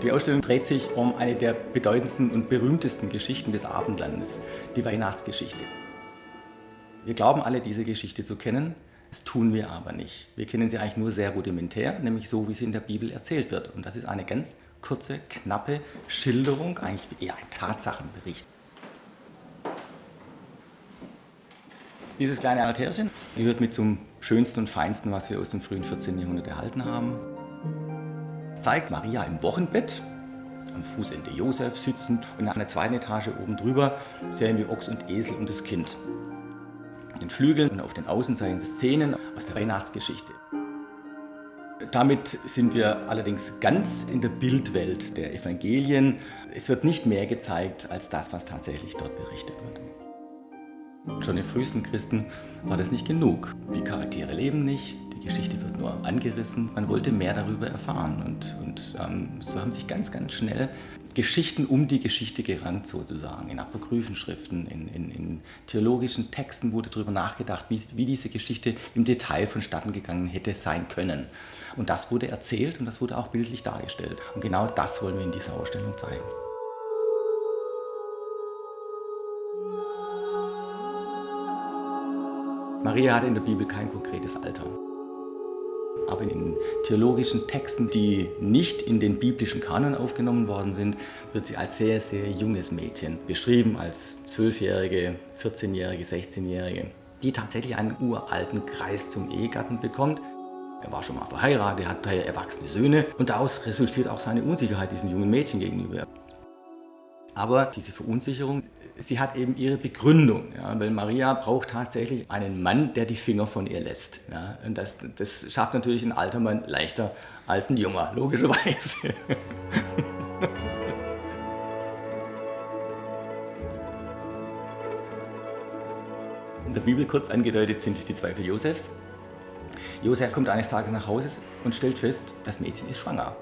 Die Ausstellung dreht sich um eine der bedeutendsten und berühmtesten Geschichten des Abendlandes, die Weihnachtsgeschichte. Wir glauben alle, diese Geschichte zu kennen, das tun wir aber nicht. Wir kennen sie eigentlich nur sehr rudimentär, nämlich so, wie sie in der Bibel erzählt wird. Und das ist eine ganz kurze, knappe Schilderung, eigentlich eher ein Tatsachenbericht. Dieses kleine Altärchen gehört mit zum Schönsten und Feinsten, was wir aus dem frühen 14. Jahrhundert erhalten haben. Es zeigt Maria im Wochenbett, am Fußende Josef sitzend und in einer zweiten Etage oben drüber sehen wir Ochs und Esel und das Kind. An den Flügeln und auf den Außenseiten Szenen aus der Weihnachtsgeschichte. Damit sind wir allerdings ganz in der Bildwelt der Evangelien. Es wird nicht mehr gezeigt als das, was tatsächlich dort berichtet wird. Schon den frühesten Christen war das nicht genug. Die Charaktere leben nicht, die Geschichte wird nur angerissen. Man wollte mehr darüber erfahren und so haben sich ganz, ganz schnell Geschichten um die Geschichte gerannt sozusagen. In Apokryphenschriften, in theologischen Texten wurde darüber nachgedacht, wie diese Geschichte im Detail vonstatten gegangen hätte sein können. Und das wurde erzählt und das wurde auch bildlich dargestellt. Und genau das wollen wir in dieser Ausstellung zeigen. Maria hatte in der Bibel kein konkretes Alter. Aber in theologischen Texten, die nicht in den biblischen Kanon aufgenommen worden sind, wird sie als sehr, sehr junges Mädchen beschrieben, als 12-Jährige, 14-Jährige, 16-Jährige, die tatsächlich einen uralten Kreis zum Ehegatten bekommt. Er war schon mal verheiratet, hat daher erwachsene Söhne und daraus resultiert auch seine Unsicherheit diesem jungen Mädchen gegenüber. Aber diese Verunsicherung, sie hat eben ihre Begründung, ja, weil Maria braucht tatsächlich einen Mann, der die Finger von ihr lässt. Ja, und das schafft natürlich ein alter Mann leichter als ein junger, logischerweise. In der Bibel kurz angedeutet sind die Zweifel Josefs. Josef kommt eines Tages nach Hause und stellt fest, das Mädchen ist schwanger.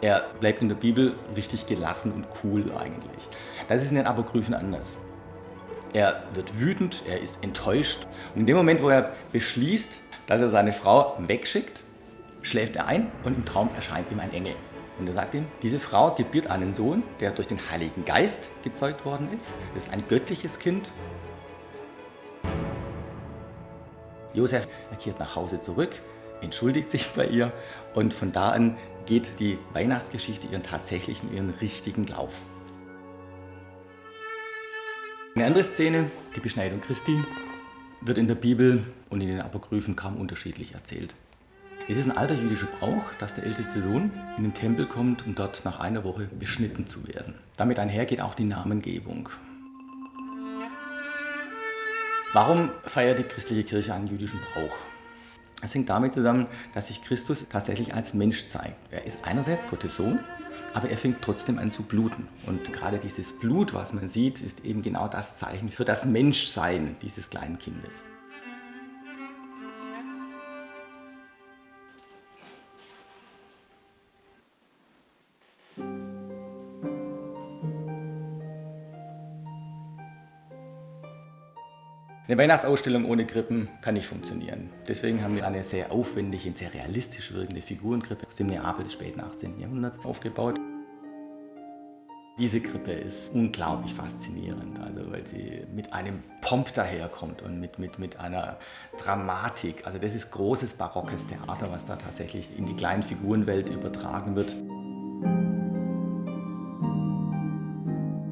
Er bleibt in der Bibel richtig gelassen und cool eigentlich. Das ist in den Apokryphen anders. Er wird wütend, er ist enttäuscht. Und in dem Moment, wo er beschließt, dass er seine Frau wegschickt, schläft er ein und im Traum erscheint ihm ein Engel. Und er sagt ihm, diese Frau gebiert einen Sohn, der durch den Heiligen Geist gezeugt worden ist. Das ist ein göttliches Kind. Josef kehrt nach Hause zurück, entschuldigt sich bei ihr und von da an geht die Weihnachtsgeschichte ihren richtigen Lauf. Eine andere Szene, die Beschneidung Christi, wird in der Bibel und in den Apokryphen kaum unterschiedlich erzählt. Es ist ein alter jüdischer Brauch, dass der älteste Sohn in den Tempel kommt, um dort nach einer Woche beschnitten zu werden. Damit einhergeht auch die Namengebung. Warum feiert die christliche Kirche einen jüdischen Brauch? Es hängt damit zusammen, dass sich Christus tatsächlich als Mensch zeigt. Er ist einerseits Gottes Sohn, aber er fängt trotzdem an zu bluten. Und gerade dieses Blut, was man sieht, ist eben genau das Zeichen für das Menschsein dieses kleinen Kindes. Eine Weihnachtsausstellung ohne Krippen kann nicht funktionieren. Deswegen haben wir eine sehr aufwendige, sehr realistisch wirkende Figurenkrippe aus dem Neapel des späten 18. Jahrhunderts aufgebaut. Diese Krippe ist unglaublich faszinierend, also weil sie mit einem Pomp daherkommt und mit einer Dramatik. Also das ist großes barockes Theater, was da tatsächlich in die kleine Figurenwelt übertragen wird.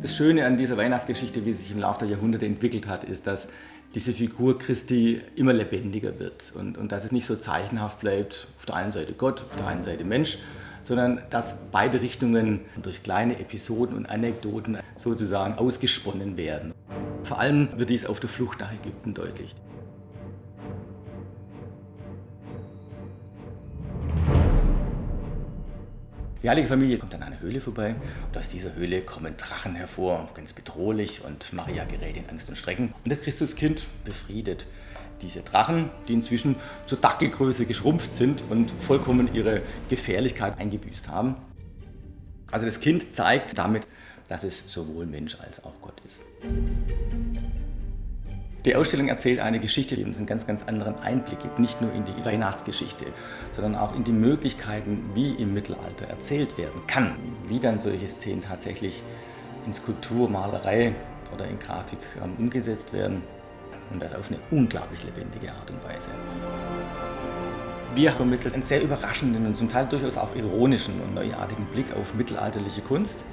Das Schöne an dieser Weihnachtsgeschichte, wie sie sich im Laufe der Jahrhunderte entwickelt hat, ist, dass diese Figur Christi immer lebendiger wird und dass es nicht so zeichenhaft bleibt, auf der einen Seite Gott, auf der einen Seite Mensch, sondern dass beide Richtungen durch kleine Episoden und Anekdoten sozusagen ausgesponnen werden. Vor allem wird dies auf der Flucht nach Ägypten deutlich. Die heilige Familie kommt an einer Höhle vorbei und aus dieser Höhle kommen Drachen hervor, ganz bedrohlich, und Maria gerät in Angst und Schrecken. Und das Christuskind befriedet diese Drachen, die inzwischen zur Dackelgröße geschrumpft sind und vollkommen ihre Gefährlichkeit eingebüßt haben. Also das Kind zeigt damit, dass es sowohl Mensch als auch Gott ist. Die Ausstellung erzählt eine Geschichte, die uns einen ganz, ganz anderen Einblick gibt. Nicht nur in die Weihnachtsgeschichte, sondern auch in die Möglichkeiten, wie im Mittelalter erzählt werden kann. Wie dann solche Szenen tatsächlich in Skulptur, Malerei oder in Grafik umgesetzt werden. Und das auf eine unglaublich lebendige Art und Weise. Wir vermitteln einen sehr überraschenden und zum Teil durchaus auch ironischen und neuartigen Blick auf mittelalterliche Kunst.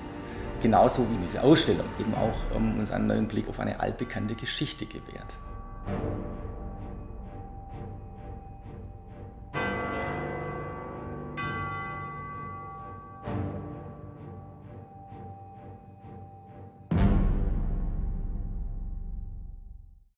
Genauso wie diese Ausstellung eben auch uns einen neuen Blick auf eine altbekannte Geschichte gewährt.